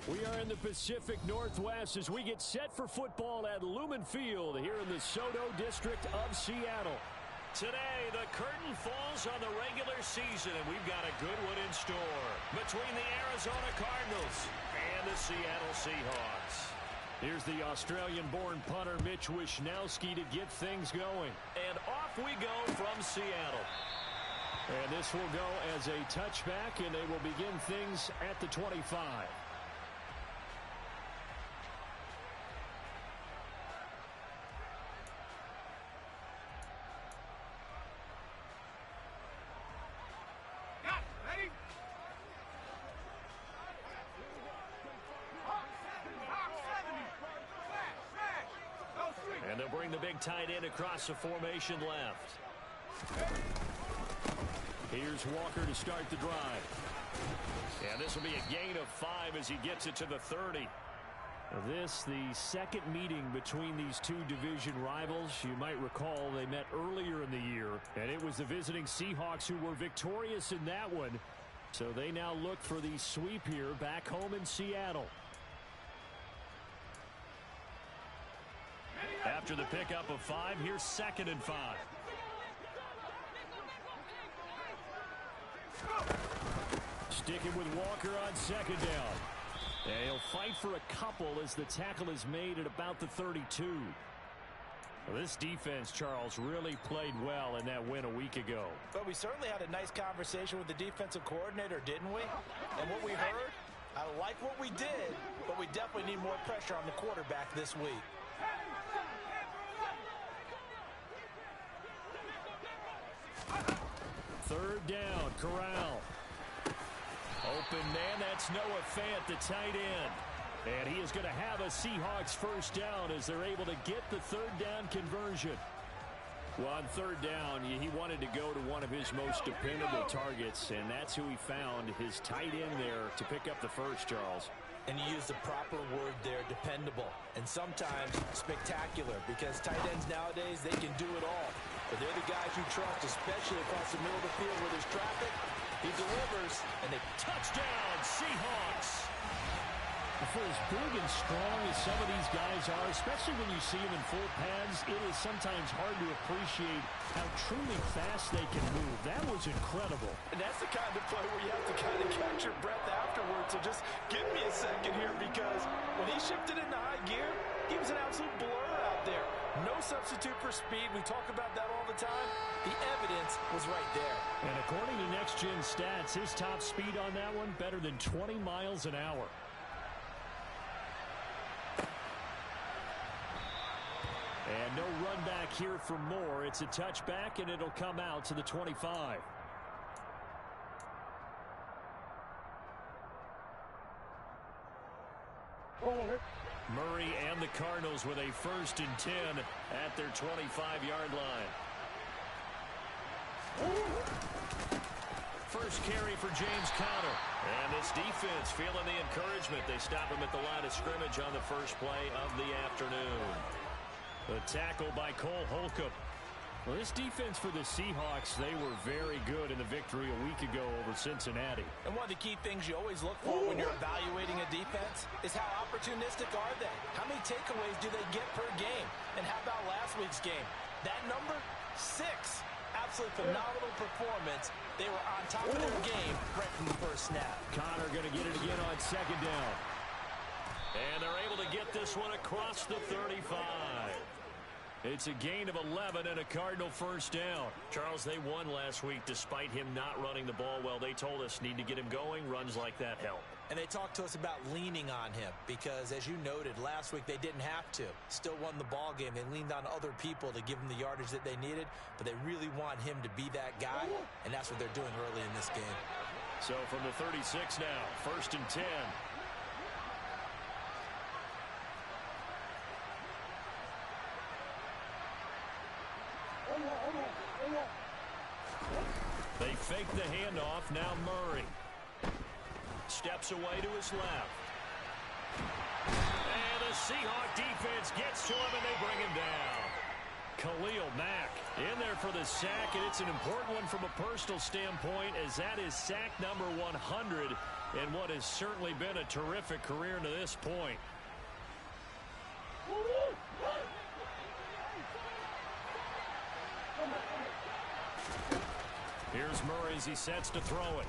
We are in the Pacific Northwest as we get set for football at Lumen Field here in the Soto District of Seattle. Today, the curtain falls on the regular season, and we've got a good one in store between the Arizona Cardinals and the Seattle Seahawks. Here's the Australian-born punter Mitch Wishnowsky to get things going. And off we go from Seattle. And this will go as a touchback, and they will begin things at the 25. And they'll bring the big tight end across the formation left. Here's Walker to start the drive. And this will be a gain of 5 as he gets it to the 30. This, the second meeting between these two division rivals. You might recall they met earlier in the year, and it was the visiting Seahawks who were victorious in that one. So they now look for the sweep here back home in Seattle. After the pickup of 5, here's 2nd and 5. Sticking with Walker on 2nd down. And he'll fight for a couple as the tackle is made at about the 32. Well, this defense, Charles, really played well in that win a week ago. But we certainly had a nice conversation with the defensive coordinator, didn't we? And what we heard, I like what we did, but we definitely need more pressure on the quarterback this week. Third down, Corral. Open man, that's Noah Fant, the tight end. And he is going to have a Seahawks first down as they're able to get the third down conversion. Well, on third down, he wanted to go to one of his most dependable targets, and that's who he found, his tight end there, to pick up the first, Charles. And you use the proper word there, dependable, and sometimes spectacular, because tight ends nowadays, they can do it all. But they're the guys you trust, especially across the middle of the field where there's traffic. He delivers, and they touchdown, Seahawks. For as big and strong as some of these guys are, especially when you see them in full pads, it is sometimes hard to appreciate how truly fast they can move. That was incredible. And that's the kind of play where you have to kind of catch your breath afterwards. So just give me a second here, because when he shifted into high gear, he was an absolute blur out there. No substitute for speed. We talk about that all the time. The evidence was right there. And according to Next Gen Stats, his top speed on that one, better than 20 miles an hour. And no run back here for Moore. It's a touchback, and it'll come out to the 25. Murray and the Cardinals with a 1st and 10 at their 25-yard line. First carry for James Conner. And this defense feeling the encouragement. They stop him at the line of scrimmage on the first play of the afternoon. The tackle by Cole Holcomb. Well, this defense for the Seahawks, they were very good in the victory a week ago over Cincinnati. And one of the key things you always look for when you're evaluating a defense is how opportunistic are they? How many takeaways do they get per game? And how about last week's game? That number, 6. Absolutely phenomenal performance. They were on top of their game right from the first snap. Conner going to get it again on 2nd down. And they're able to get this one across the 35. It's a gain of 11 and a Cardinal first down. Charles, they won last week despite him not running the ball well. They told us need to get him going. Runs like that help. And they talked to us about leaning on him because, as you noted, last week they didn't have to. Still won the ball game. They leaned on other people to give them the yardage that they needed, but they really want him to be that guy, and that's what they're doing early in this game. So from the 36 now, 1st and 10. They fake the handoff. Now Murray steps away to his left. And the Seahawk defense gets to him, and they bring him down. Khalil Mack in there for the sack, and it's an important one from a personal standpoint, as that is sack number 100 in what has certainly been a terrific career to this point. Here's Murray as he sets to throw it.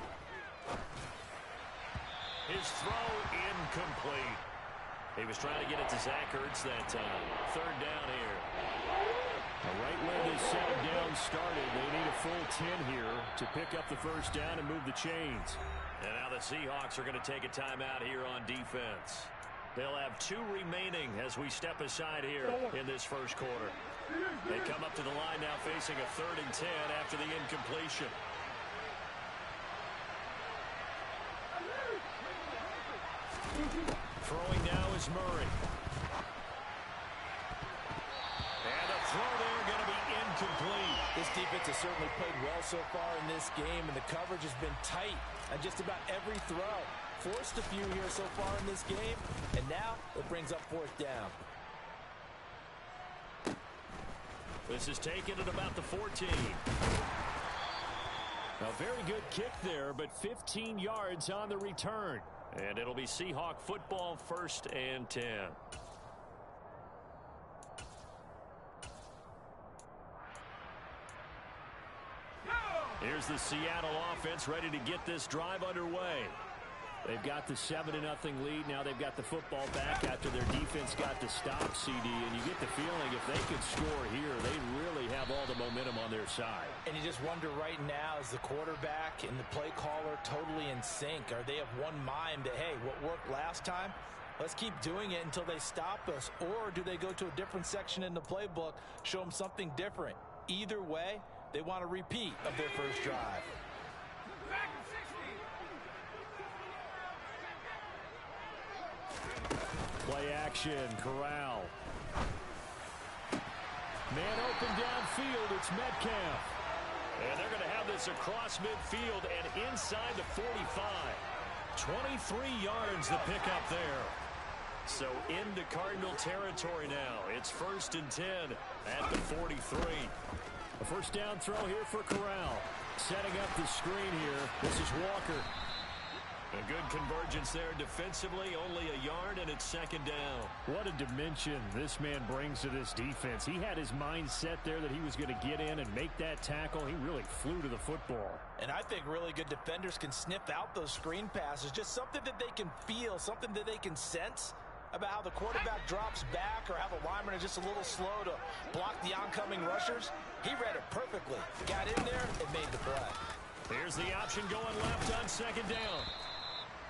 His throw incomplete. He was trying to get it to Zach Ertz that time. Third down here. Right where this second down started, they need a full 10 here to pick up the first down and move the chains. And now the Seahawks are going to take a timeout here on defense. They'll have 2 remaining as we step aside here in this first quarter. They come up to the line now facing a 3rd and 10 after the incompletion. Throwing now is Murray. And the throw there going to be incomplete. This defense has certainly played well so far in this game, and the coverage has been tight on just about every throw. Forced a few here so far in this game, and now it brings up 4th down. This is taken at about the 14. A very good kick there, but 15 yards on the return. And it'll be Seahawk football, 1st and 10. Here's the Seattle offense ready to get this drive underway. They've got the 7-0 lead. Now they've got the football back after their defense got to stop, CD. And you get the feeling if they could score here, they really have all the momentum on their side. And you just wonder right now, is the quarterback and the play caller totally in sync? Are they of one mind that, hey, what worked last time, let's keep doing it until they stop us? Or do they go to a different section in the playbook, show them something different? Either way, they want a repeat of their first drive. Play action, Corral. Man open downfield, it's Metcalf. And they're going to have this across midfield and inside the 45. 23 yards the pickup there. So into Cardinal territory now. It's 1st and 10 at the 43. A first down throw here for Corral. Setting up the screen here. This is Walker. A good convergence there defensively, only a yard, and it's 2nd down. What a dimension this man brings to this defense. He had his mind set there that he was going to get in and make that tackle. He really flew to the football. And I think really good defenders can sniff out those screen passes, just something that they can feel, something that they can sense about how the quarterback drops back or how the linemen are just a little slow to block the oncoming rushers. He read it perfectly, got in there, and made the play. Here's the option going left on 2nd down.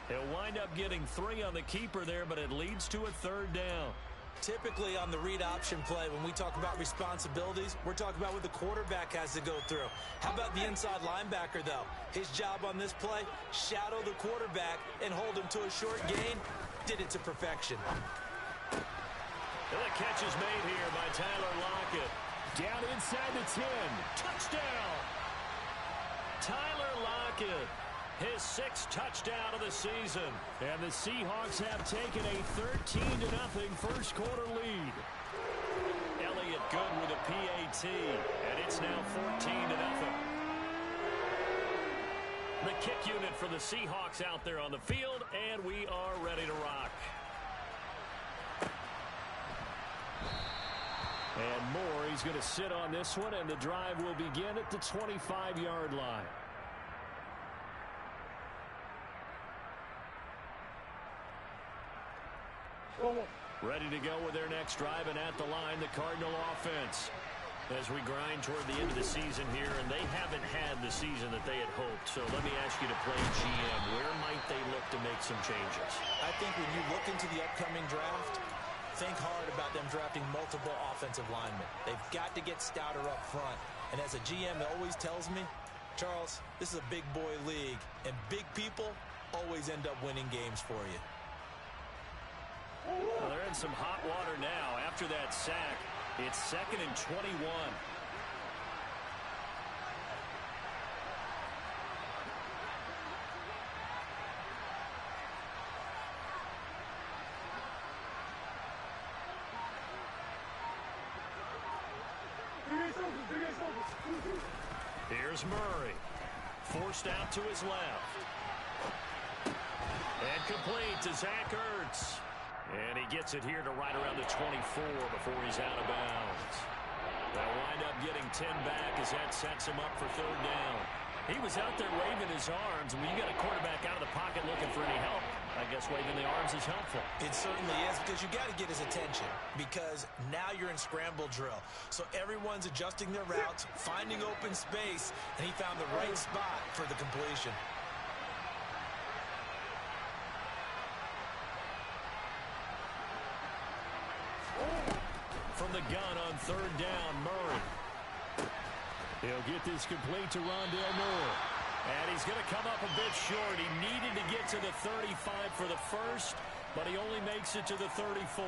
He'll wind up getting 3 on the keeper there, but it leads to a 3rd down. Typically on the read option play, when we talk about responsibilities, we're talking about what the quarterback has to go through. How about the inside linebacker, though? His job on this play, shadow the quarterback and hold him to a short gain. Did it to perfection. And the catch is made here by Tyler Lockett. Down inside the 10. Touchdown! Tyler Lockett. His 6th touchdown of the season. And the Seahawks have taken a 13-0 first quarter lead. Elliott good with a PAT. And it's now 14-0. The kick unit for the Seahawks out there on the field. And we are ready to rock. And Moore, he's going to sit on this one. And the drive will begin at the 25-yard line. Ready to go with their next drive, and at the line, the Cardinal offense. As we grind toward the end of the season here, and they haven't had the season that they had hoped. So let me ask you to play GM. Where might they look to make some changes? I think when you look into the upcoming draft, think hard about them drafting multiple offensive linemen. They've got to get stouter up front. And as a GM always tells me, Charles, this is a big boy league, and big people always end up winning games for you. Well, they're in some hot water now. After that sack, it's 2nd and 21. Here's Murray. Forced out to his left. And complete to Zach Ertz. And he gets it here to right around the 24 before he's out of bounds. They'll wind up getting 10 back as that sets him up for third down. He was out there waving his arms, and when you got a quarterback out of the pocket looking for any help, I guess waving the arms is helpful. It certainly is, because you got to get his attention, because now you're in scramble drill. So everyone's adjusting their routes, finding open space, and he found the right spot for the completion. From the gun on third down, Murray. He'll get this complete to Rondale Moore. And he's going to come up a bit short. He needed to get to the 35 for the first, but he only makes it to the 34.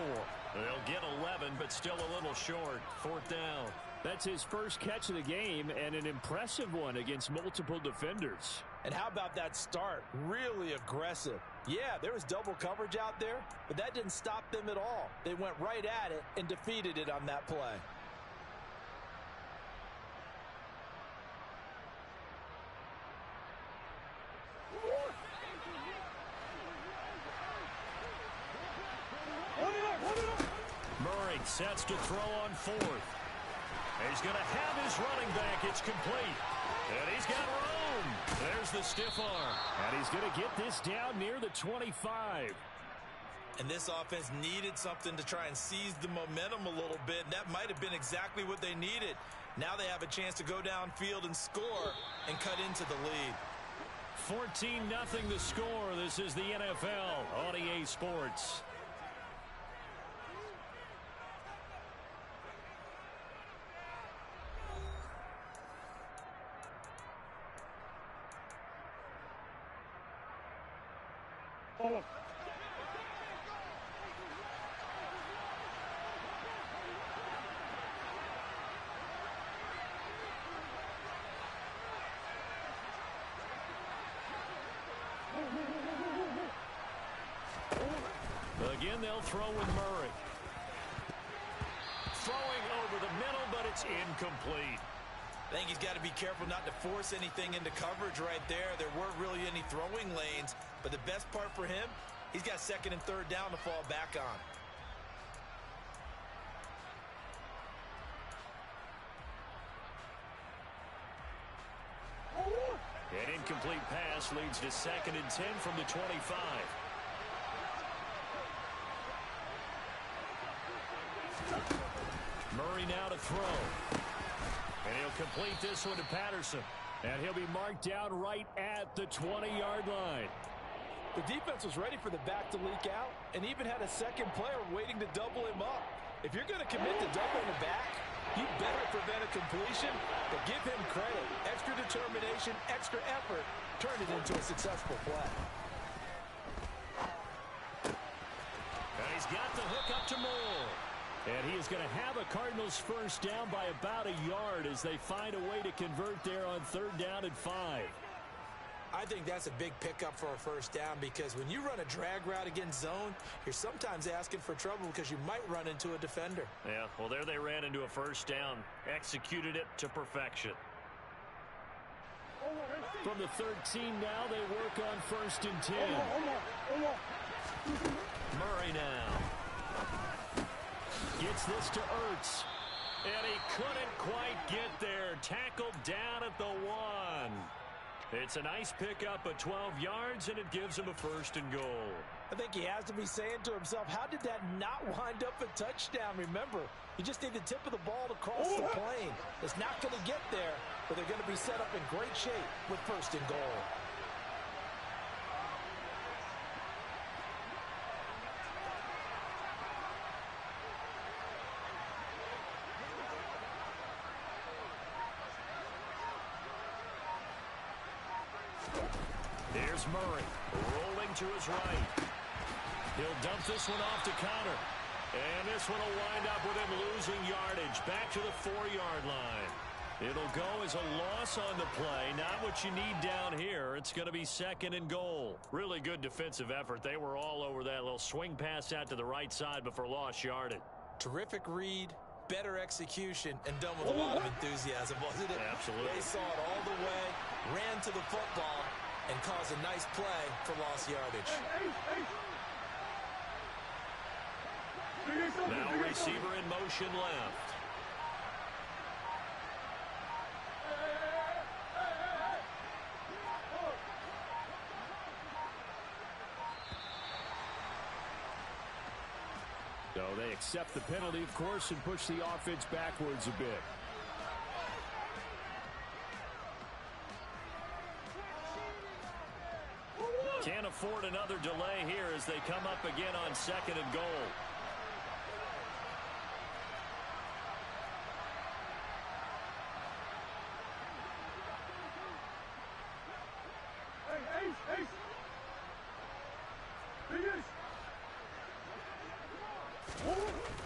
They'll get 11, but still a little short. Fourth down. That's his first catch of the game, and an impressive one against multiple defenders. And how about that start? Really aggressive. Yeah, there was double coverage out there, but that didn't stop them at all. They went right at it and defeated it on that play. Murray sets to throw on fourth. He's going to have his running back. It's complete. And he's got room. There's the stiff arm. And he's going to get this down near the 25. And this offense needed something to try and seize the momentum a little bit. And that might have been exactly what they needed. Now they have a chance to go downfield and score and cut into the lead. 14-0 the score. This is the NFL on EA Sports. Again, they'll throw with Murray. Throwing over the middle, but it's incomplete. I think he's got to be careful not to force anything into coverage right there. There weren't really any throwing lanes, but the best part for him, he's got second and third down to fall back on. An incomplete pass leads to second and 10 from the 25. Murray now to throw. And he'll complete this one to Patterson. And he'll be marked down right at the 20-yard line. The defense was ready for the back to leak out and even had a second player waiting to double him up. If you're going to commit to doubling the back, you better prevent a completion, but give him credit. Extra determination, extra effort, turn it into a successful play. And he's got the hook up to Moore. And he is going to have a Cardinals first down by about a yard as they find a way to convert there on third down and 5. I think that's a big pickup for a first down, because when you run a drag route against zone, you're sometimes asking for trouble because you might run into a defender. Yeah, well, there they ran into a first down. Executed it to perfection. From the 13 now, they work on first and 10. Murray now. Gets this to Ertz. And he couldn't quite get there. Tackled down at the 1. It's a nice pickup of 12 yards, and it gives him a first and goal. I think he has to be saying to himself, how did that not wind up a touchdown? Remember, you just need the tip of the ball to cross the plane. It's not going to get there, but they're going to be set up in great shape with first and goal. Here's Murray, rolling to his right. He'll dump this one off to Connor. And this one will wind up with him losing yardage back to the 4-yard line. It'll go as a loss on the play. Not what you need down here. It's going to be second and goal. Really good defensive effort. They were all over that little swing pass out to the right side before lost yardage. Terrific read, better execution, and done with a lot of enthusiasm, wasn't it? Absolutely. They saw it all the way, ran to the football, and cause a nice play for lost yardage. Now receiver in motion left. So they accept the penalty, of course, and push the offense backwards a bit. Can't afford another delay here as they come up again on 2nd and goal.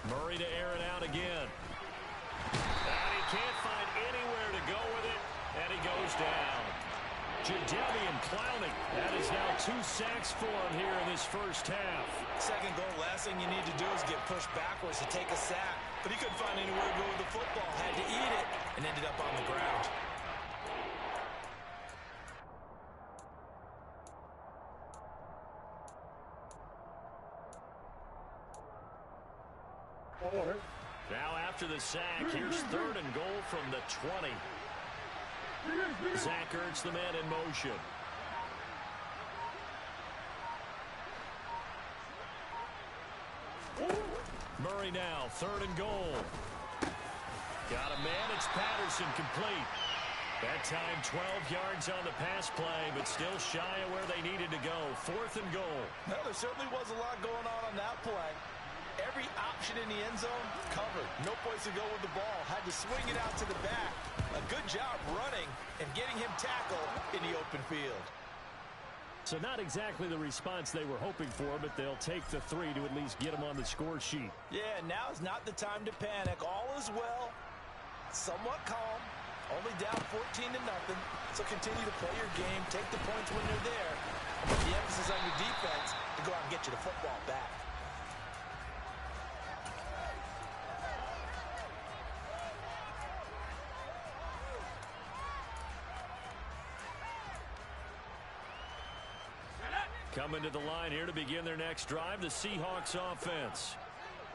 Murray to air it out again. And he can't find anywhere to go with it, and he goes down. Jadeveon Clowney. That is now 2 sacks for him here in this first half. Second goal, last thing you need to do is get pushed backwards to take a sack. But he couldn't find anywhere to go with the football. Had to eat it and ended up on the ground. Now after the sack, here's 3rd and goal from the 20. Zach Ertz, the man in motion. Murray now, 3rd and goal. Got a man, it's Patterson, complete. That time 12 yards on the pass play, but still shy of where they needed to go. 4th and goal. Well, there certainly was a lot going on that play. Every option in the end zone covered. No place to go with the ball. Had to swing it out to the back. A good job running and getting him tackled in the open field. So not exactly the response they were hoping for, but they'll take the 3 to at least get them on the score sheet. Yeah, now is not the time to panic. All is well. Somewhat calm. Only down 14-0. So continue to play your game. Take the points when they're there. And put the emphasis on your defense to go out and get you the football back. Coming to the line here to begin their next drive, the Seahawks offense.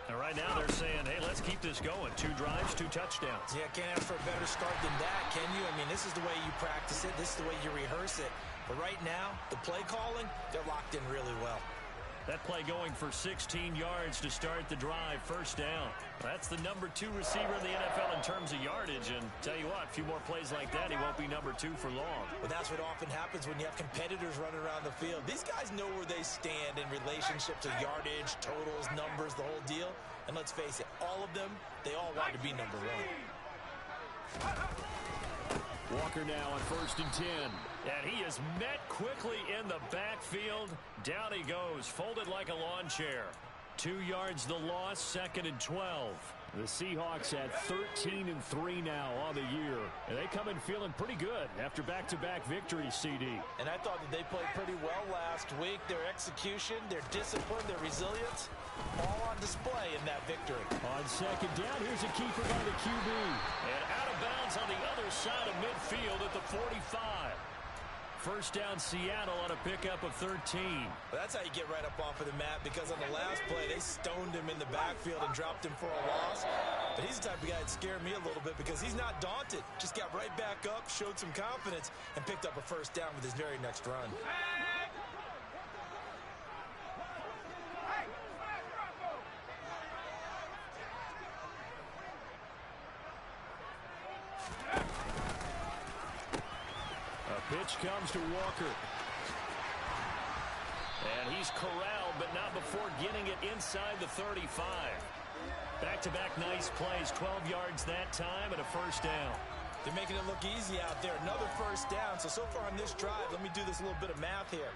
And right now they're saying, hey, let's keep this going. 2 drives, 2 touchdowns. Yeah, can't ask for a better start than that, can you? I mean, this is the way you practice it. This is the way you rehearse it. But right now, the play calling, they're locked in really well. That play going for 16 yards to start the drive. 1st down. That's the number 2 receiver in the NFL in terms of yardage. And tell you what, a few more plays like that, he won't be number 2 for long. Well, that's what often happens when you have competitors running around the field. These guys know where they stand in relationship to yardage, totals, numbers, the whole deal. And let's face it, all of them, they all want to be number 1. Walker now on 1st and 10. And he is met quickly in the backfield. Down he goes, folded like a lawn chair. 2 yards the loss, 2nd and 12. The Seahawks at 13-3 now on the year. And they come in feeling pretty good after back-to-back victories, CD. And I thought that they played pretty well last week. Their execution, their discipline, their resilience, all on display in that victory. On 2nd down, here's a keeper by the QB. And out of bounds on the other side of midfield at the 45. 1st down Seattle on a pickup of 13. Well, that's how you get right up off of the mat, because on the last play, they stoned him in the backfield and dropped him for a loss. But he's the type of guy that scared me a little bit because he's not daunted. Just got right back up, showed some confidence, and picked up a 1st down with his very next run. Pitch comes to Walker. And he's corralled, but not before getting it inside the 35. Back-to-back nice plays, 12 yards that time, and a 1st down. They're making it look easy out there. Another 1st down. So far on this drive, let me do this little bit of math here.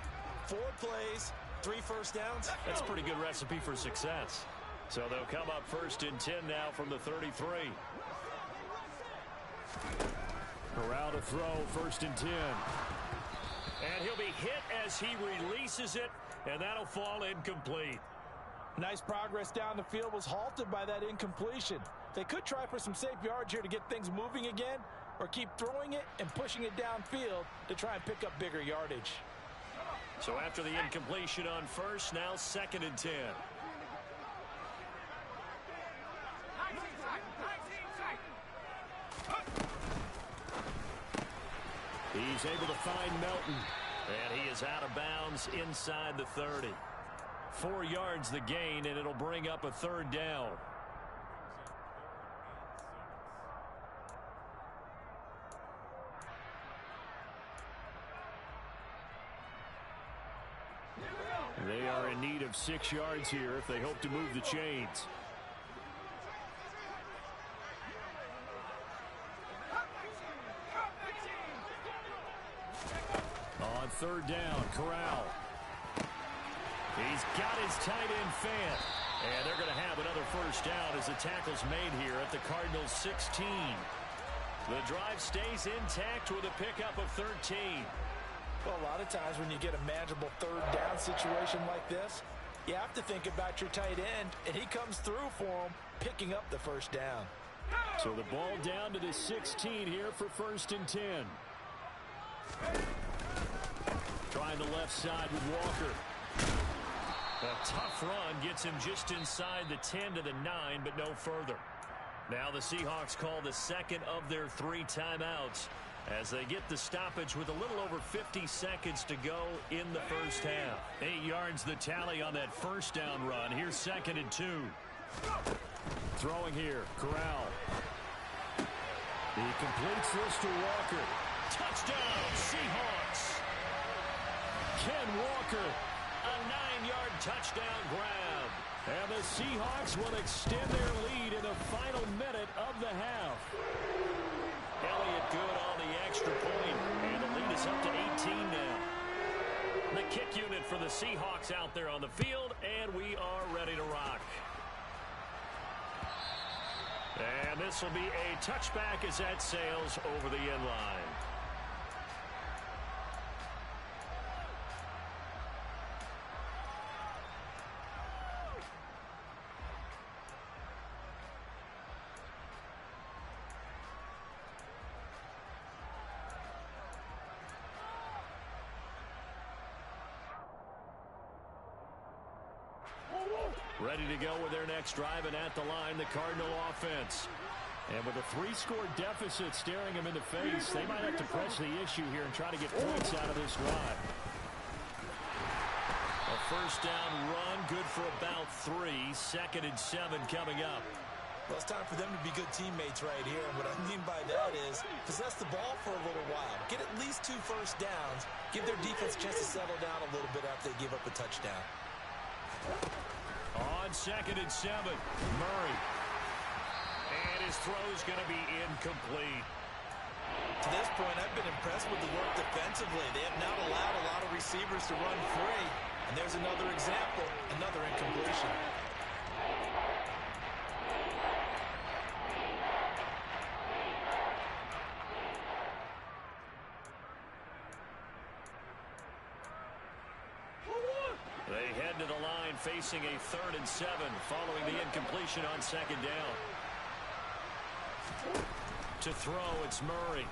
4 plays, 3 1st downs. That's a pretty good recipe for success. So they'll come up 1st and 10 now from the 33. Corral to throw, 1st and 10. And he'll be hit as he releases it, and that'll fall incomplete. Nice progress down the field was halted by that incompletion. They could try for some safe yards here to get things moving again, or keep throwing it and pushing it downfield to try and pick up bigger yardage. So after the incompletion on first, now 2nd and 10. He's able to find Melton. And he is out of bounds inside the 30. 4 yards the gain, and it'll bring up a 3rd down. They are in need of 6 yards here if they hope to move the chains. On 3rd down, Corral. He's got his tight end Fant. And they're going to have another 1st down as the tackle's made here at the Cardinals' 16. The drive stays intact with a pickup of 13. Well, a lot of times when you get a manageable 3rd down situation like this, you have to think about your tight end, and he comes through for him, picking up the 1st down. So the ball down to the 16 here for 1st and 10. Trying the left side with Walker. A tough run gets him just inside the 10 to the 9, but no further. Now the Seahawks call the 2nd of their 3 timeouts as they get the stoppage with a little over 50 seconds to go in the 1st half. 8 yards the tally on that 1st down run. Here's 2nd and 2. Throwing here, Corral. He completes this to Walker. Touchdown, Seahawks. Ken Walker, a 9-yard touchdown grab. And the Seahawks will extend their lead in the final minute of the half. Elliott good on the extra point, and the lead is up to 18 now. The kick unit for the Seahawks out there on the field, and we are ready to rock. And this will be a touchback as that sails over the end line. Ready to go with their next drive, and at the line, the Cardinal offense. And with a 3-score deficit staring them in the face, they might have to press the issue here and try to get points out of this drive. A 1st down run, good for about 3. 2nd and 7 coming up. Well, it's time for them to be good teammates right here. And what I mean by that is possess the ball for a little while. Get at least 2 1st downs. Give their defense a chance to settle down a little bit after they give up a touchdown. On 2nd and 7, Murray. And his throw's going to be incomplete. To this point, I've been impressed with the work defensively. They have not allowed a lot of receivers to run free. And there's another example, another incompletion. They head to the line facing a 3rd and 7 following the incompletion on 2nd down. To throw, it's Murray.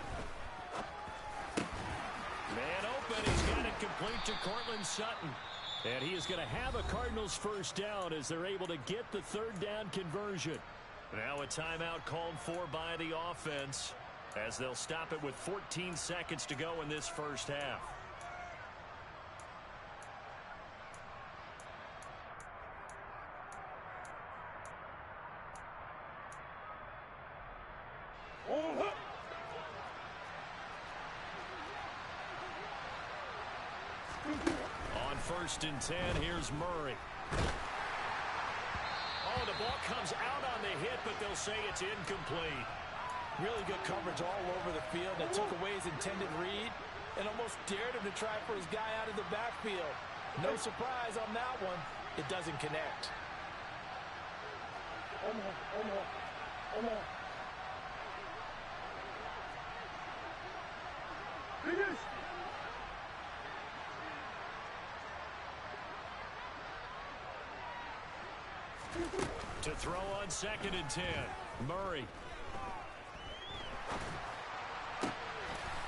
Man open, he's got it complete to Cortland Sutton. And he is going to have a Cardinals 1st down as they're able to get the 3rd down conversion. Now a timeout called for by the offense as they'll stop it with 14 seconds to go in this 1st half. On 1st and 10, here's Murray. Oh, the ball comes out on the hit, but they'll say it's incomplete. Really good coverage all over the field. That took away his intended read and almost dared him to try for his guy out of the backfield. No surprise on that one. It doesn't connect. To throw on 2nd and 10, Murray.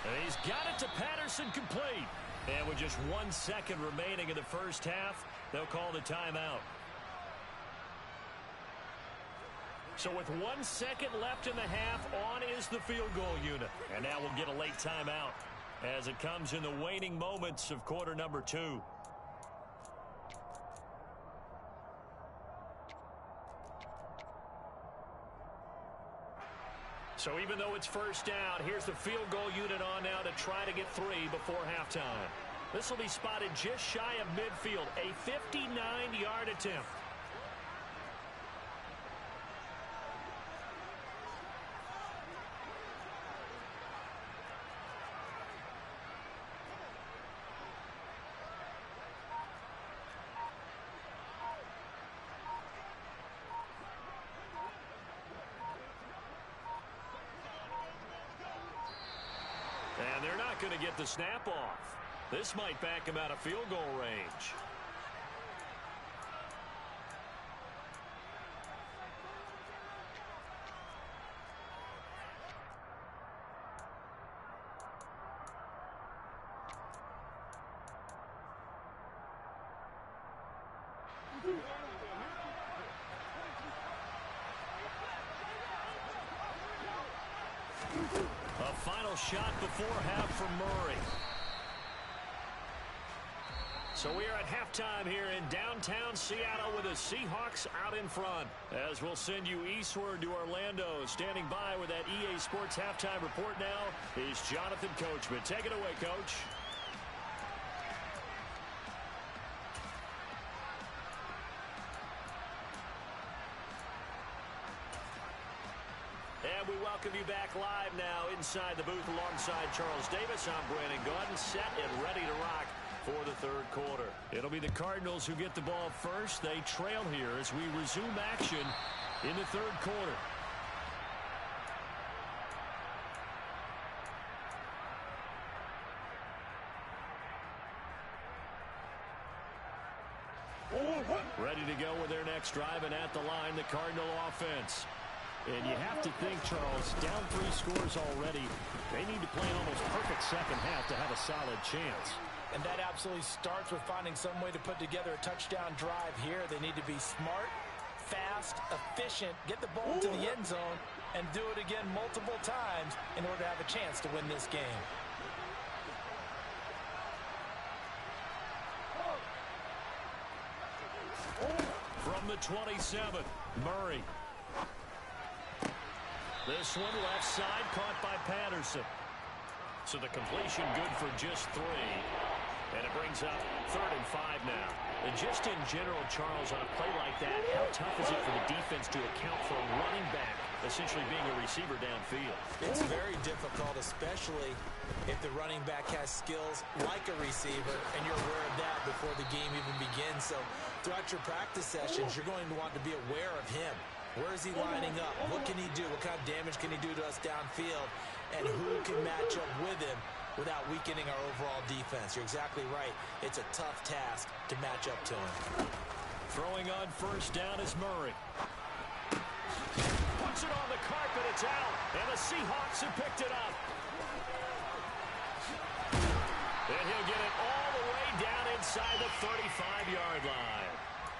And he's got it to Patterson, complete. And with just 1 second remaining in the first half, they'll call the timeout. So with 1 second left in the half, on is the field goal unit. And now we'll get a late timeout as it comes in the waning moments of quarter number 2. So even though it's first down, here's the field goal unit on now to try to get 3 before halftime. This will be spotted just shy of midfield, a 59-yard attempt. And they're not going to get the snap off. This might back him out of field goal range. A final shot before half from Murray. So we are at halftime here in downtown Seattle with the Seahawks out in front. As we'll send you eastward to Orlando. Standing by with that EA Sports halftime report now is Jonathan Coachman. Take it away, Coach. And we welcome you back live now inside the booth alongside Charles Davis. I'm Brandon Gaudin, set and ready to rock for the third quarter. It'll be the Cardinals who get the ball first. They trail here as we resume action in the third quarter. Ready to go with their next drive, and at the line, the Cardinal offense. And you have to think, Charles, down 3 scores already. They need to play an almost perfect second half to have a solid chance. And that absolutely starts with finding some way to put together a touchdown drive here. They need to be smart, fast, efficient, get the ball to the end zone, and do it again multiple times in order to have a chance to win this game. From the 27, Murray. This one left side, caught by Patterson. So the completion good for just 3. And it brings up 3rd and 5 now. And just in general, Charles, on a play like that, how tough is it for the defense to account for a running back essentially being a receiver downfield? It's very difficult, especially if the running back has skills like a receiver, and you're aware of that before the game even begins. So throughout your practice sessions, you're going to want to be aware of him. Where is he lining up? What can he do? What kind of damage can he do to us downfield? And who can match up with him without weakening our overall defense? You're exactly right. It's a tough task to match up to him. Throwing on first down is Murray. Puts it on the carpet. It's out. And the Seahawks have picked it up. And he'll get it all the way down inside the 35-yard line.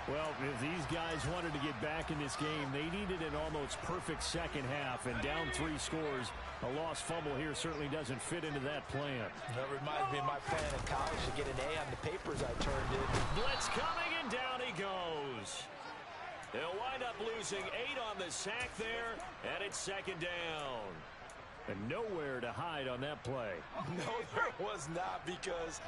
Well, if these guys wanted to get back in this game, they needed an almost perfect second half, and down 3 scores. A lost fumble here certainly doesn't fit into that plan. That reminds me of my plan in college to get an A on the papers I turned in. Blitz coming, and down he goes. They'll wind up losing 8 on the sack there, and it's 2nd down. And nowhere to hide on that play. No, there was not, because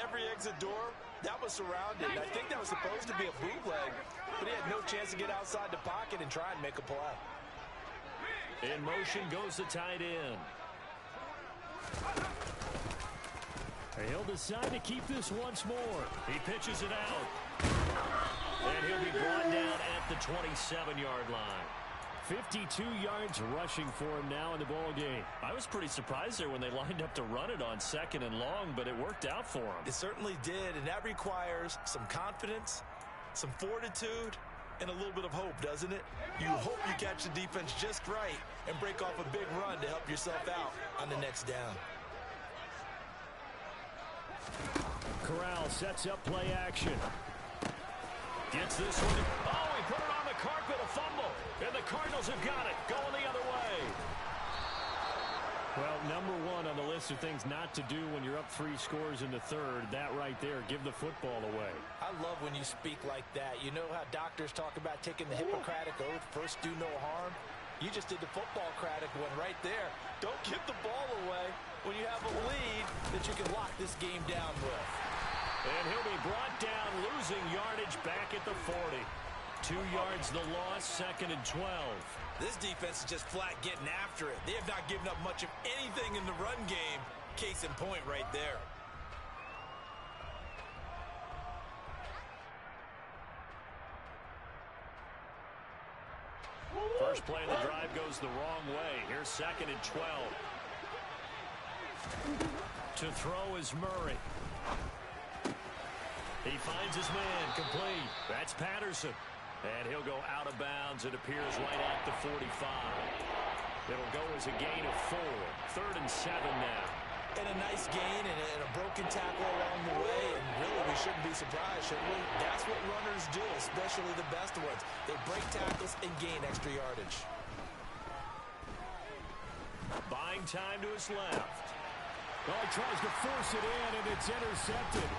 every exit door, that was surrounded. I think that was supposed to be a bootleg, but he had no chance to get outside the pocket and try and make a play. In motion goes the tight end. He'll decide to keep this once more. He pitches it out. And he'll be brought down at the 27-yard line. 52 yards rushing for him now in the ball game. I was pretty surprised there when they lined up to run it on 2nd and long, but it worked out for him. It certainly did, and that requires some confidence, some fortitude, and a little bit of hope, doesn't it? You hope you catch the defense just right and break off a big run to help yourself out on the next down. Corral sets up play action. Gets this one. Oh, he put it on the carpet, a fumble. And the Cardinals have got it, going the other way. Well, number one on the list of things not to do when you're up 3 scores in the third, that right there, give the football away. I love when you speak like that. You know how doctors talk about taking the Hippocratic Oath, first do no harm? You just did the football-cratic one right there. Don't give the ball away when you have a lead that you can lock this game down with. And he'll be brought down, losing yardage back at the 40. 2 yards the loss, 2nd and 12. This defense is just flat getting after it. They have not given up much of anything in the run game. Case in point right there. First play of the drive goes the wrong way. Here's 2nd and 12. To throw is Murray. He finds his man, complete. That's Patterson. And he'll go out of bounds, it appears, right at the 45. It'll go as a gain of 4. 3rd and 7 now. And a nice gain and a broken tackle along the way. And really, we shouldn't be surprised, should we? That's what runners do, especially the best ones. They break tackles and gain extra yardage. Buying time to his left. Oh, he tries to force it in, and it's intercepted.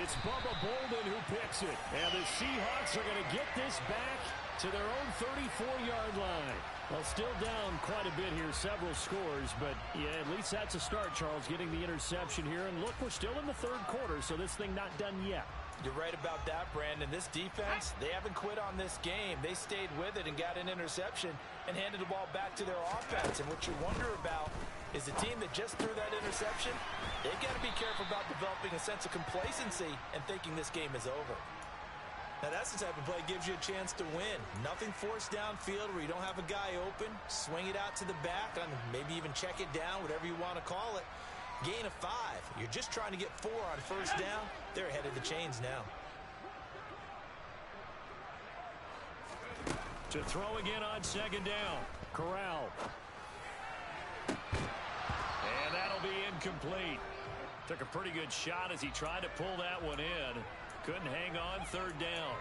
It's Bubba Bolden who picks it. And the Seahawks are going to get this back to their own 34-yard line. Well, still down quite a bit here, several scores. But, yeah, at least that's a start, Charles, getting the interception here. And, look, we're still in the 3rd quarter, so this thing not done yet. You're right about that, Brandon. This defense, they haven't quit on this game. They stayed with it and got an interception and handed the ball back to their offense. And what you wonder about is the team that just threw that interception, they've got to be careful about developing a sense of complacency and thinking this game is over. Now, that's the type of play that gives you a chance to win. Nothing forced downfield where you don't have a guy open. Swing it out to the back, and maybe even check it down, whatever you want to call it. Gain of 5. You're just trying to get 4 on first down. They're ahead of the chains now. To throw again on 2nd down. Corral. And that'll be incomplete. Took a pretty good shot as he tried to pull that one in. Couldn't hang on 3rd down.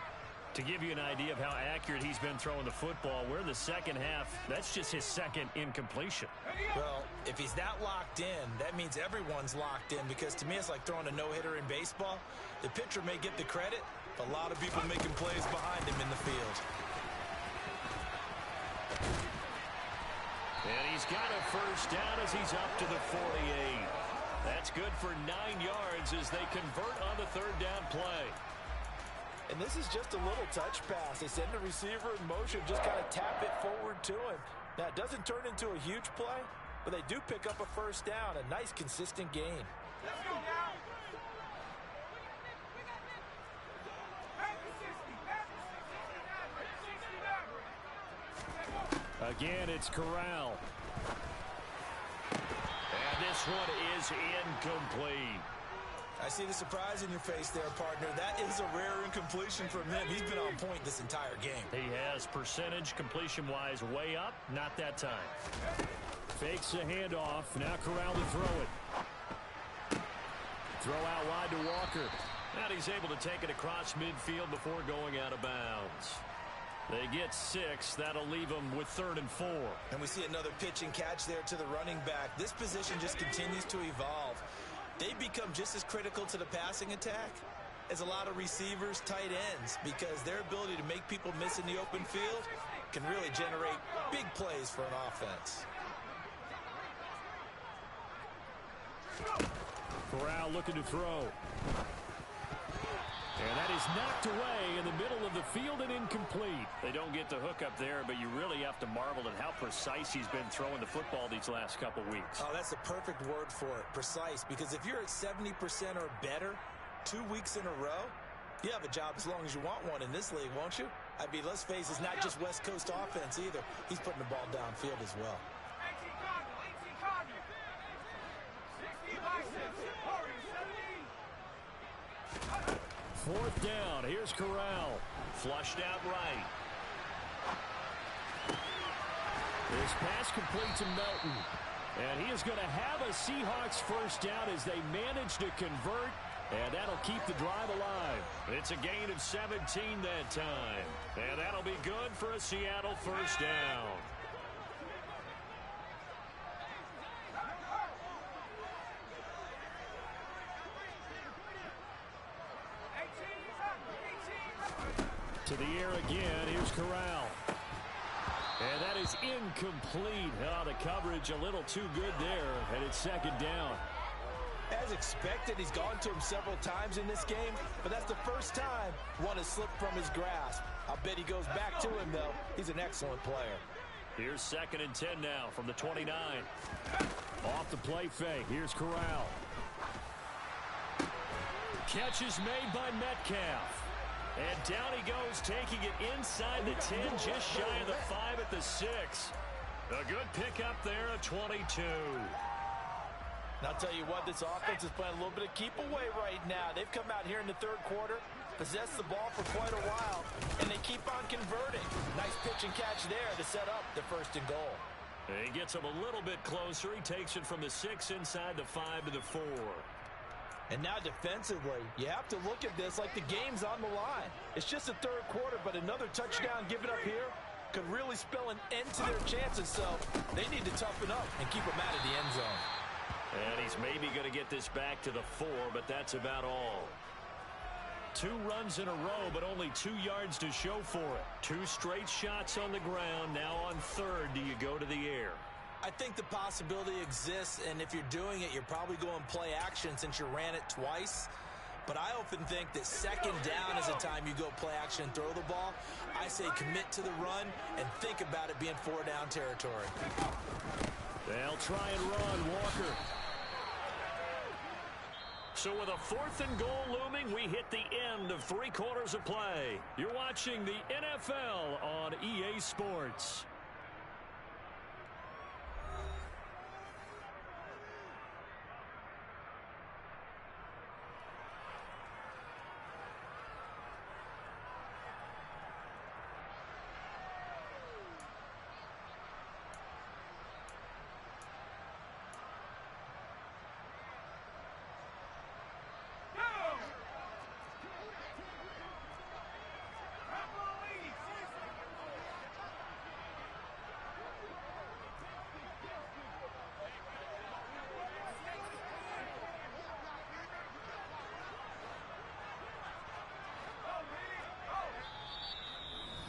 To give you an idea of how accurate he's been throwing the football, we're in the 2nd half. That's just his 2nd incompletion. Well, if he's that locked in, that means everyone's locked in, because to me it's like throwing a no-hitter in baseball. The pitcher may get the credit, but a lot of people making plays behind him in the field. And he's got a first down as he's up to the 48. That's good for 9 yards as they convert on the 3rd down play. And this is just a little touch pass. They send the receiver in motion, just kind of tap it forward to him. Now, it doesn't turn into a huge play, but they do pick up a first down, a nice, consistent gain. Again, it's Corral. And this one is incomplete. I see the surprise in your face there, partner. That is a rare incompletion from him. He's been on point this entire game. He has percentage completion-wise way up. Not that time. Fakes a handoff. Now Corral to throw it. Throw out wide to Walker. And he's able to take it across midfield before going out of bounds. They get 6. That'll leave them with 3rd and 4. And we see another pitch and catch there to the running back. This position just continues to evolve. They become just as critical to the passing attack as a lot of receivers, tight ends, because their ability to make people miss in the open field can really generate big plays for an offense. Corral looking to throw. And that is knocked away in the middle of the field and incomplete. They don't get the hook up there, but you really have to marvel at how precise he's been throwing the football these last couple weeks. Oh, that's the perfect word for it, precise, because if you're at 70% or better 2 weeks in a row, you have a job as long as you want one in this league, won't you? I mean, let's face it, it's not just West Coast offense either. He's putting the ball downfield as well. 4th down. Here's Corral. Flushed out right. This pass complete to Melton. And he is going to have a Seahawks first down as they manage to convert, and that'll keep the drive alive. It's a gain of 17 that time, and that'll be good for a Seattle first down. To the air again. Here's Corral. And that is incomplete. Oh, the coverage a little too good there, and it's second down. As expected, he's gone to him several times in this game, but that's the first time one has slipped from his grasp. I'll bet he goes back to him, though. He's an excellent player. Here's 2nd and 10 now from the 29. Off the play fake. Here's Corral. Catch is made by Metcalf. And down he goes, taking it inside the 10, just shy of the 5 at the 6. A good pickup there, a 22. And I'll tell you what, this offense is playing a little bit of keep away right now. They've come out here in the third quarter, possessed the ball for quite a while, and they keep on converting. Nice pitch and catch there to set up the 1st and goal. And he gets him a little bit closer. He takes it from the 6 inside the 5 to the 4. And now defensively, you have to look at this like the game's on the line. It's just the third quarter, but another touchdown given up here could really spell an end to their chances. So they need to toughen up and keep them out of the end zone. And he's maybe going to get this back to the 4, but that's about all. 2 runs in a row, but only 2 yards to show for it. 2 straight shots on the ground. Now on 3rd, do you go to the air? I think the possibility exists, and if you're doing it, you're probably going play action since you ran it twice. But I often think that 2nd down is a time you go play action and throw the ball. I say commit to the run and think about it being 4-down territory. They'll try and run, Walker. So with a 4th and goal looming, we hit the end of 3 quarters of play. You're watching the NFL on EA Sports.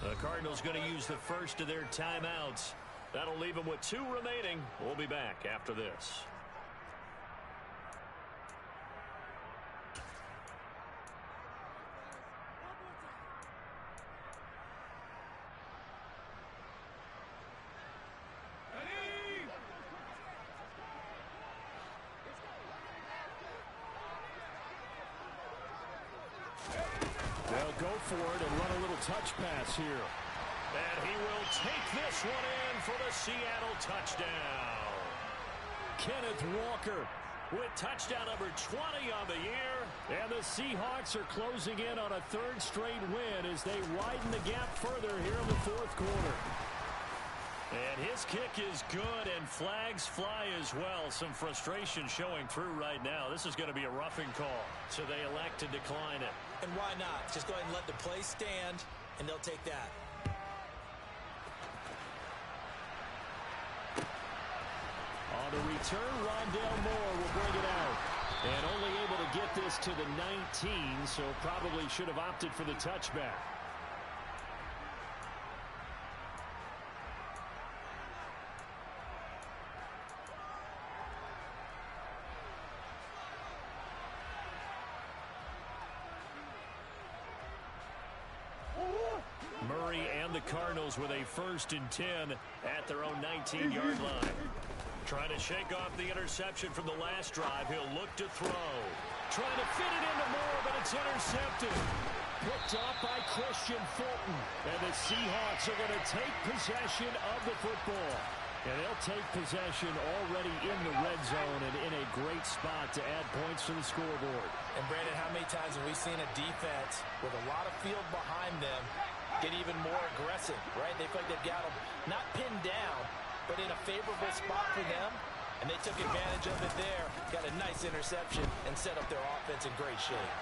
The Cardinals going to use the first of their timeouts. That'll leave them with 2 remaining. We'll be back after this. They'll go for it and run a little touch pass here. And he will take this one in for the Seattle touchdown. Kenneth Walker with touchdown number 20 on the year. And the Seahawks are closing in on a 3rd straight win as they widen the gap further here in the 4th quarter. And his kick is good, and flags fly as well. Some frustration showing through right now. This is going to be a roughing call, so they elect to decline it. And why not? Just go ahead and let the play stand, and they'll take that. On the return, Rondale Moore will bring it out. And only able to get this to the 19, so probably should have opted for the touchback. Murray and the Cardinals with a 1st and 10 at their own 19-yard line. Trying to shake off the interception from the last drive. He'll look to throw. Trying to fit it into Moore, but it's intercepted. Picked up by Christian Fulton. And the Seahawks are going to take possession of the football. And they'll take possession already in the red zone and in a great spot to add points to the scoreboard. And Brandon, how many times have we seen a defense with a lot of field behind them get even more aggressive, right? They feel like they've got them not pinned down, but in a favorable spot for them. And they took advantage of it there. Got a nice interception and set up their offense in great shape.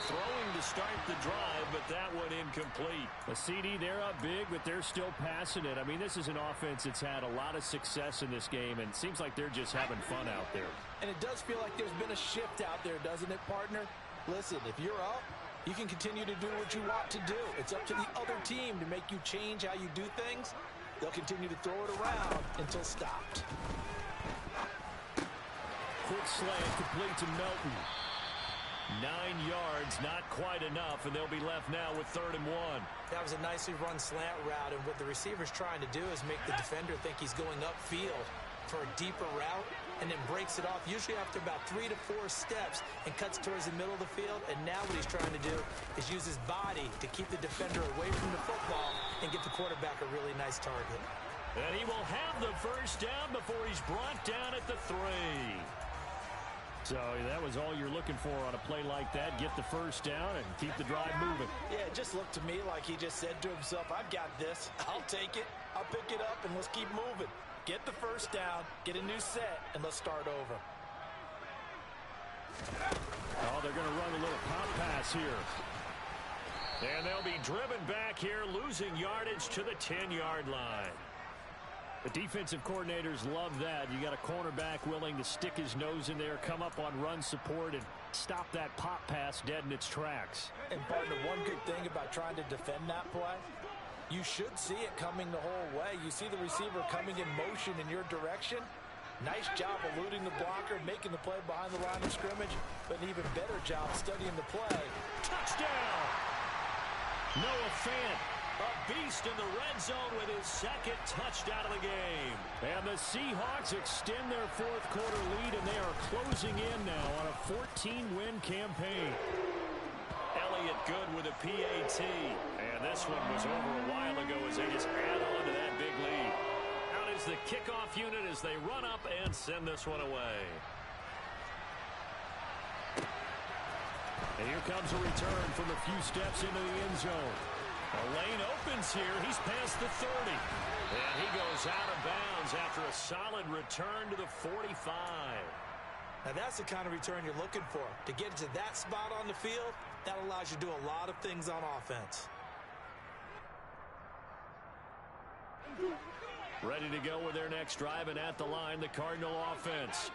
Throwing to start the drive, but that one incomplete. A CD, they're up big, but they're still passing it. I mean, this is an offense that's had a lot of success in this game, and it seems like they're just having fun out there. And it does feel like there's been a shift out there, doesn't it, partner? Listen, if you're up, you can continue to do what you want to do. It's up to the other team to make you change how you do things. They'll continue to throw it around until stopped. Quick slant complete to Melton. 9 yards, not quite enough, and they'll be left now with 3rd and 1. That was a nicely run slant route, and what the receiver's trying to do is make the defender think he's going upfield for a deeper route, and then breaks it off, usually after about 3 to 4 steps, and cuts towards the middle of the field. And now what he's trying to do is use his body to keep the defender away from the football and get the quarterback a really nice target. And he will have the first down before he's brought down at the 3. So that was all you're looking for on a play like that. Get the first down and keep the drive moving. Yeah, it just looked to me like he just said to himself, I've got this. I'll take it. I'll pick it up, and let's keep moving. Get the first down, get a new set, and let's start over. Oh, they're going to run a little pop pass here. And they'll be driven back here, losing yardage to the 10-yard line. The defensive coordinators love that. You got a cornerback willing to stick his nose in there, come up on run support, and stop that pop pass dead in its tracks. And partner, one good thing about trying to defend that play, you should see it coming the whole way. You see the receiver coming in motion in your direction. Nice job eluding the blocker, making the play behind the line of scrimmage, but an even better job studying the play. Touchdown! Noah Fant, a beast in the red zone with his 2nd touchdown of the game. And the Seahawks extend their 4th quarter lead, and they are closing in now on a 14-win campaign. Elliott good with a PAT. And this one was over a while ago as they just add on to that big lead. Out is the kickoff unit as they run up and send this one away. And here comes a return from a few steps into the end zone. A lane opens here. He's past the 30. And he goes out of bounds after a solid return to the 45. Now that's the kind of return you're looking for. To get to that spot on the field, that allows you to do a lot of things on offense. Ready to go with their next drive, and at the line, the Cardinal offense.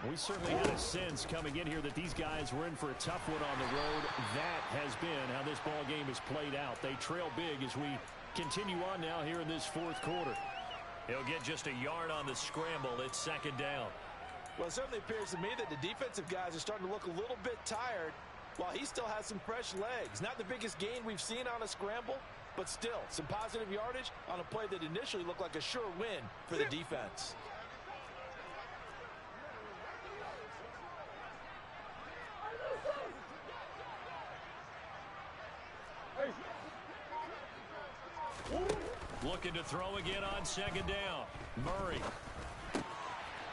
We certainly had a sense coming in here that these guys were in for a tough one on the road. That has been how this ball game has played out. They trail big as we continue on now here in this 4th quarter. He'll get just a yard on the scramble. It's 2nd down. Well, it certainly appears to me that the defensive guys are starting to look a little bit tired while he still has some fresh legs. Not the biggest gain we've seen on a scramble, but still some positive yardage on a play that initially looked like a sure win for the defense. Looking to throw again on 2nd down. Murray.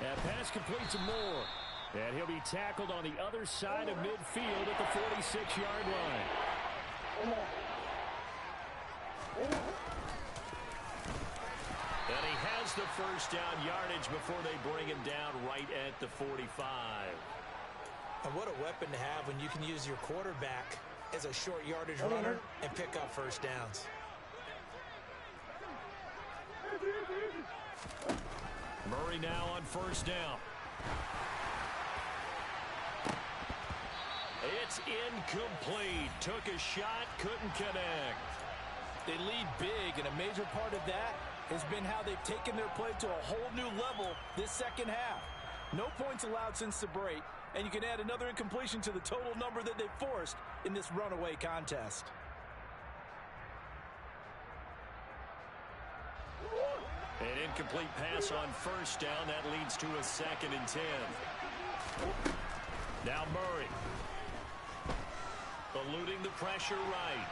That pass complete to Moore. And he'll be tackled on the other side of midfield at the 46-yard line. And he has the first down yardage before they bring him down right at the 45. And what a weapon to have when you can use your quarterback as a short yardage runner and pick up first downs. Murray now on 1st down. It's incomplete. Took a shot, couldn't connect. They lead big, and a major part of that has been how they've taken their play to a whole new level this 2nd half. No points allowed since the break, and you can add another incompletion to the total number that they've forced in this runaway contest. An incomplete pass on 1st down. That leads to a 2nd and 10. Now Murray. Eluding the pressure right.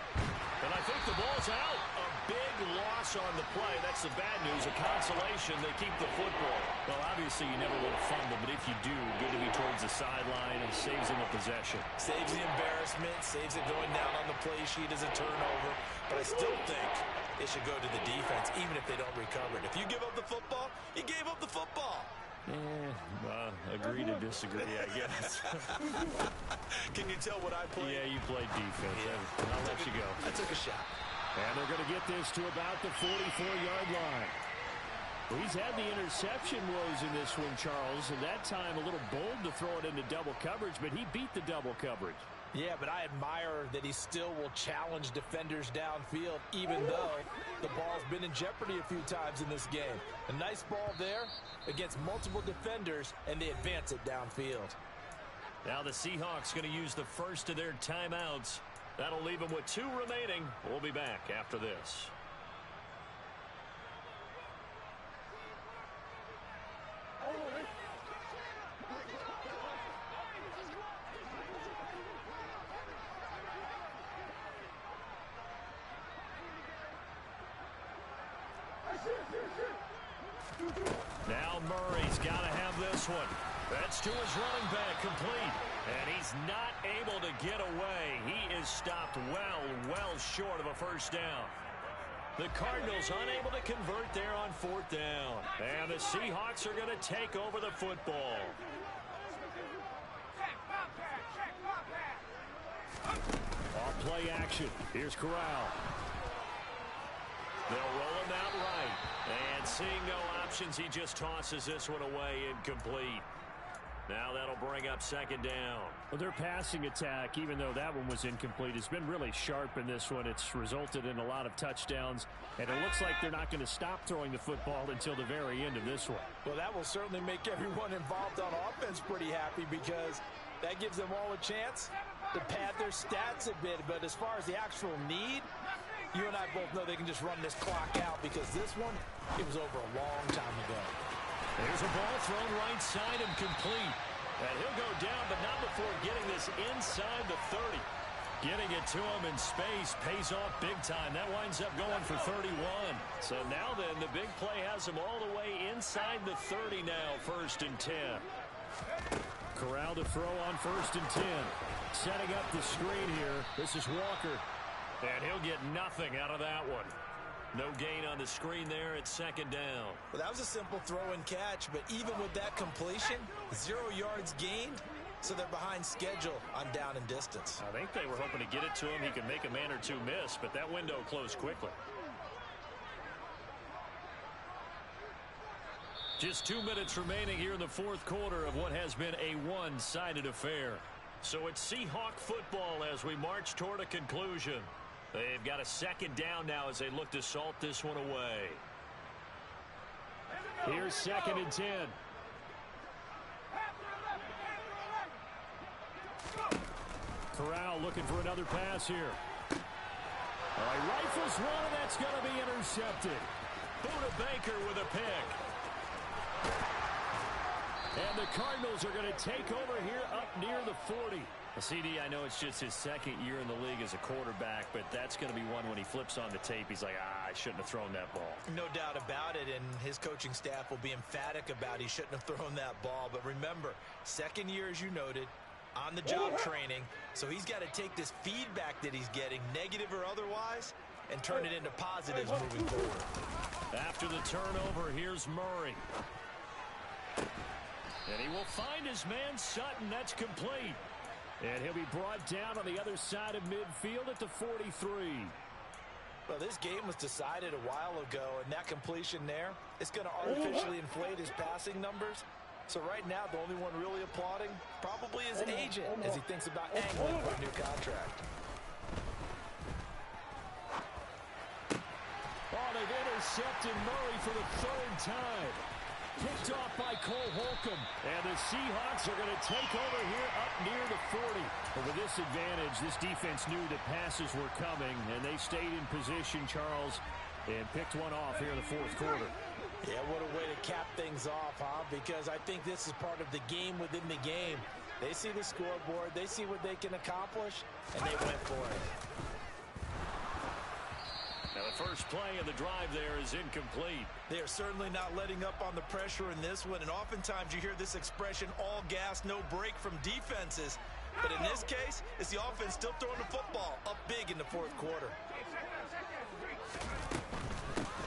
And I think the ball's out. A big loss on the play. That's the bad news. A consolation, they keep the football. Well, obviously you never want to fumble, but if you do, good to be towards the sideline and saves them a possession. Saves the embarrassment, saves it going down on the play sheet as a turnover. But I still think it should go to the defense, even if they don't recover it. If you give up the football, you gave up the football. Agree to disagree, I guess. Can you tell what I played? Yeah, you played defense. Yeah. I'll let you go. I took a shot. And they're going to get this to about the 44-yard line. Well, he's had the interception woes in this one, Charles, and that time a little bold to throw it into double coverage, but he beat the double coverage. Yeah, but I admire that he still will challenge defenders downfield, even though the ball's been in jeopardy a few times in this game. A nice ball there against multiple defenders, and they advance it downfield. Now the Seahawks going to use the first of their timeouts. That'll leave them with 2 remaining. We'll be back after this. Now Murray's got to have this one. That's to his running back, complete. And he's not able to get away. He is stopped well short of a first down. The Cardinals unable to convert there on 4th down. And the Seahawks are going to take over the football. Off play action. Here's Corral. They'll roll him out right. And seeing no options, he just tosses this one away, incomplete. Now that'll bring up 2nd down. Well, their passing attack, even though that one was incomplete, has been really sharp in this one. It's resulted in a lot of touchdowns, and it looks like they're not going to stop throwing the football until the very end of this one. Well, that will certainly make everyone involved on offense pretty happy, because that gives them all a chance to pad their stats a bit. But as far as the actual need, you and I both know they can just run this clock out, because this one, it was over a long time ago. There's a ball thrown right side and complete. And he'll go down, but not before getting this inside the 30. Getting it to him in space pays off big time. That winds up going for 31. So now then, the big play has him all the way inside the 30 now, 1st and 10. Corral to throw on 1st and 10. Setting up the screen here. This is Walker. And he'll get nothing out of that one. No gain on the screen there at 2nd down. Well, that was a simple throw and catch, but even with that completion, 0 yards gained, so they're behind schedule on down and distance. I think they were hoping to get it to him. He could make a man or two miss, but that window closed quickly. Just 2 minutes remaining here in the 4th quarter of what has been a one-sided affair. So it's Seahawk football as we march toward a conclusion. They've got a 2nd down now as they look to salt this one away. Here's 2nd and 10. Corral looking for another pass here. All right, rifles one, and that's going to be intercepted. Buda Baker with a pick. And the Cardinals are going to take over here up near the 40. CD, I know it's just his 2nd year in the league as a quarterback, but that's going to be one when he flips on the tape, he's like, I shouldn't have thrown that ball. No doubt about it, and his coaching staff will be emphatic about he shouldn't have thrown that ball. But remember, 2nd year, as you noted, on-the-job training, so he's got to take this feedback that he's getting, negative or otherwise, and turn it into positives moving forward. After the turnover, here's Murray. And he will find his man Sutton. That's complete. And he'll be brought down on the other side of midfield at the 43. Well, this game was decided a while ago, and that completion there, it's going to artificially inflate his passing numbers. So right now, the only one really applauding probably his agent as he thinks about angling for a new contract. Oh, they've intercepted Murray for the 3rd time. Picked off by Cole Holcomb. And the Seahawks are going to take over here up near the 40. But with this advantage, this defense knew that passes were coming, and they stayed in position, Charles, and picked one off here in the 4th quarter. Yeah, what a way to cap things off, huh? Because I think this is part of the game within the game. They see the scoreboard, they see what they can accomplish, and they went for it. first play of the drive there is incomplete. They are certainly not letting up on the pressure in this one, and oftentimes you hear this expression, all gas, no break from defenses. But in this case, it's the offense still throwing the football up big in the fourth quarter.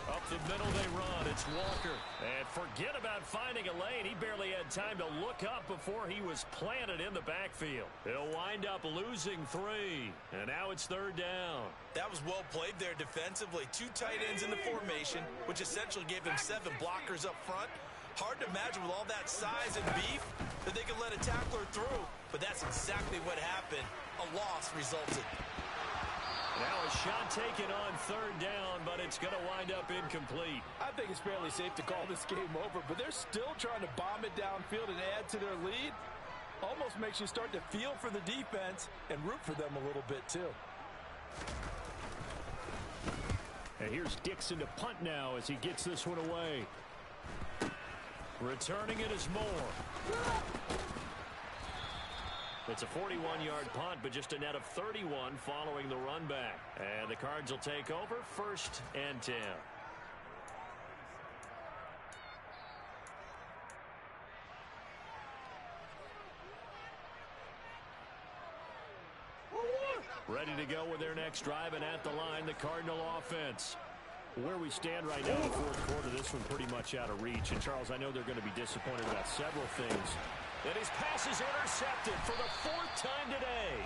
Up the middle they run. It's Walker. And forget about finding a lane. He barely had time to look up before he was planted in the backfield. He'll wind up losing 3. And now it's third down. That was well played there defensively. 2 tight ends in the formation, which essentially gave him 7 blockers up front. Hard to imagine with all that size and beef that they could let a tackler through. But that's exactly what happened. A loss resulted. Now a shot taken on third down, but it's going to wind up incomplete. I think it's fairly safe to call this game over, but they're still trying to bomb it downfield and add to their lead. Almost makes you start to feel for the defense and root for them a little bit too. And here's Dixon to punt now as he gets this one away. Returning it is Moore. It's a 41-yard punt, but just a net of 31 following the run back. And the Cards will take over, 1st and 10. Ready to go with their next drive, and at the line, the Cardinal offense. Where we stand right now in the fourth quarter, this one pretty much out of reach. And, Charles, I know they're going to be disappointed about several things. And his pass is intercepted for the 4th time today.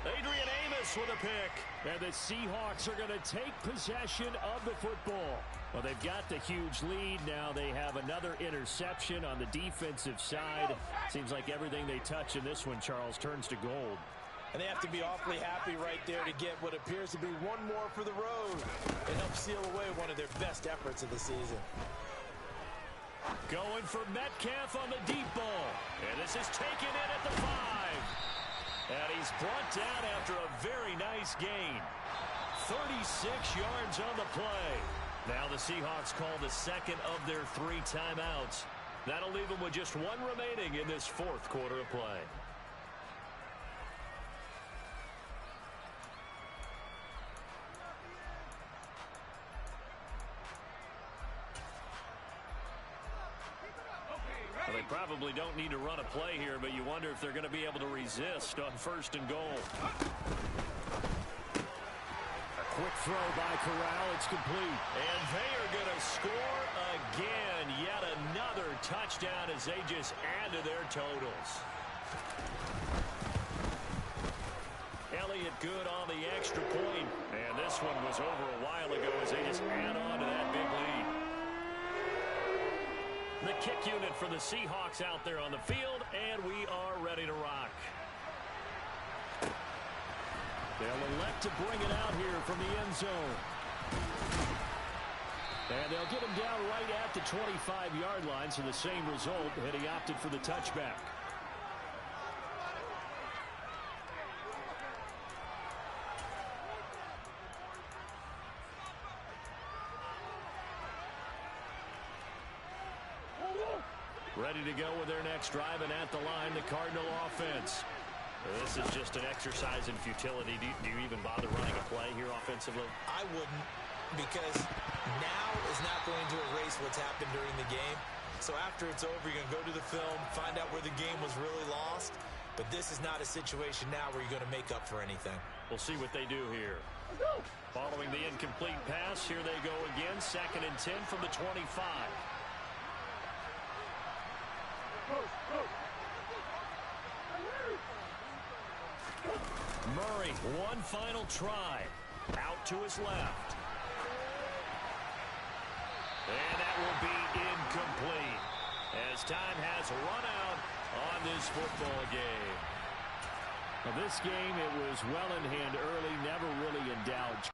Adrian Amos with a pick. And the Seahawks are going to take possession of the football. Well, they've got the huge lead. Now they have another interception on the defensive side. Seems like everything they touch in this one, Charles, turns to gold. And they have to be awfully happy right there to get what appears to be one more for the road and help seal away one of their best efforts of the season. Going for Metcalf on the deep ball. And this is taken in at the 5. And he's brought down after a very nice gain. 36 yards on the play. Now the Seahawks call the second of their 3 timeouts. That'll leave them with just 1 remaining in this fourth quarter of play. Well, they probably don't need to run a play here, but you wonder if they're going to be able to resist on 1st and goal. A quick throw by Corral. It's complete. And they are going to score again. Yet another touchdown as they just add to their totals. Elliott good on the extra point. And this one was over a while ago as they just add on to that big lead. The kick unit for the Seahawks out there on the field, and we are ready to rock. They'll elect to bring it out here from the end zone. And they'll get him down right at the 25-yard line, so the same result, and he opted for the touchback. Ready to go with their next drive, and at the line, the Cardinal offense. This is just an exercise in futility. Do you even bother running a play here offensively? I wouldn't, because now is not going to erase what's happened during the game. So after it's over, you're going to go to the film, find out where the game was really lost. But this is not a situation now where you're going to make up for anything. We'll see what they do here. Following the incomplete pass, here they go again. 2nd and 10 from the 25. Murray, one final try. Out to his left. And that will be incomplete as time has run out on this football game. Now, this game, it was well in hand early, never really in doubt.